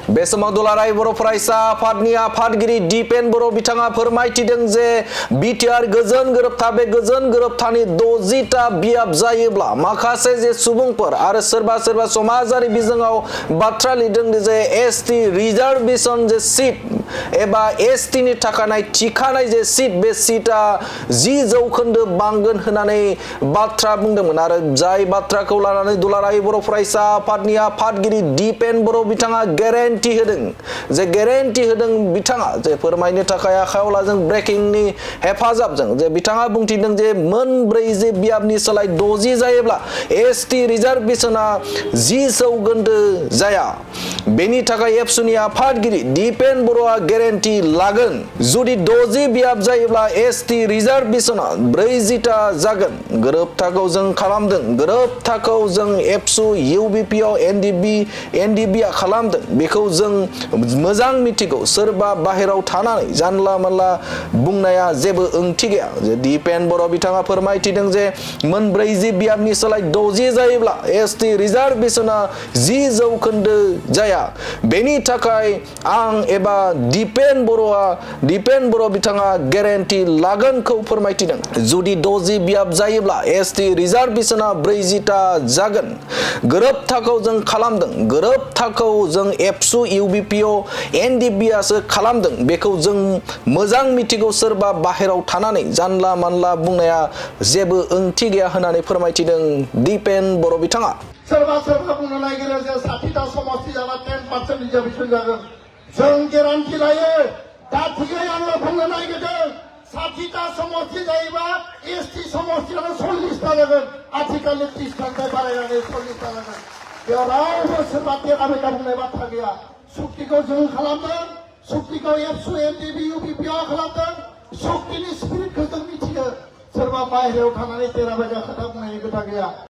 बे समाव दुलाराय बर' फरायसा आफादनि आफादगिरि दिपेन बर' बिथाङा फोरमायथिदों जे बिटिआर गोजोन गोरोबथा बे गोजोन गोरोबथानि 60टा बियाब जायोब्ला माखासे जे सुबुंफोर आरो सोरबा सोरबा समाजारि बिजोङाव बाथ्रा लिरदों जे एसटी रिजार्वेशन जे सीट एबा एसटी नि थाखानाय थिखानाय जे सीट बे सीटा 10 जौखोन्दो बांगोन होननानै बाथ्रा बुंदोंमोन आरो जाय बाथ्राखौ लानानै दुलाराय बर' फरायसा आफादनि आफादगिरि दिपेन बर' बिथाङा गेरेन्टि होदों बिथाङा जे फोरमायनो थाखाय आखायाव लाजों ब्रेकिंनि हेफाजाबजों जे बिथाङा बुंथिदों जे मोनब्रै जे बियाबनि सोलाय 60 जायोब्ला एसटी रिजार्वेशना 10 जौखोन्दो जाया बेनि थाखाय एबसुनि आफादगिरि दिपेन बर'आ गेरेन्टि लागोन जुदि 60 बियाब जायोब्ला एसटी रिजार्वेशना 40टा जागोन गोरोबथाखौ जों खालामदों गोरोबथाखौ जों एबसु इउबिपिआव एनडिबिआ खालामदों बेखौ जों मोजां मिथिगौ सोरबा बाहेराव थानानै जानला मानला बुंनाया जेबो ओंथि गैया जे दिपेन बर' बिथाङा फोरमायथिदों जे मोनब्रै बियाबनि सोलाय 60 जायोब्ला एसटी रिजार्वेशना 10 जौखोन्दो जाया बेनि थाखाय आं एबा दिपेन बर' बिथाङा गेरेन्टि लागोनखौ फोरमायथिदों जुदि 60 बियाब जायोब्ला एसटी रिजार्वेशना 40टा जागोन गोरोबथाखौ जों खालामदों गोरोबथाखौ जों एबसु इउबिपिअ एनडिबिआसो खालामदों बेखौ जों मोजां मिथिगौ सोरबा बाहेराव थानानै जानला मानला बुंनाया जेबो ओंथि गैया होननानै फोरमायथिदों दिपेन बर' बिथाङा सोरबा बुंनो नागिरो जे 60टा समष्टि जाबा 10% रिजार्वेशन जागोन जों गेरेन्टि लायो दा थिगै आङो बुंनो नागिरदों 60टा समष्टि जायोबा एसटी समष्टियानो 40टा जागोन आथिखालनि 30टानिफ्राय बारायनानै 40टा जागोन बेयाव रावबो सोरबा टेका बेका बुंनाय बाथ्रा गैया सुक्तिखौ जों खालामदों सुक्तिखौ एबसु एनडिबि इउबिपिआ खालामदों सुक्तिनि स्पिरिटखौ जों मिथियो सोरबा बाहेरायाव थानानै टेका बेका खोथा बुंनायनि खोथा गैया।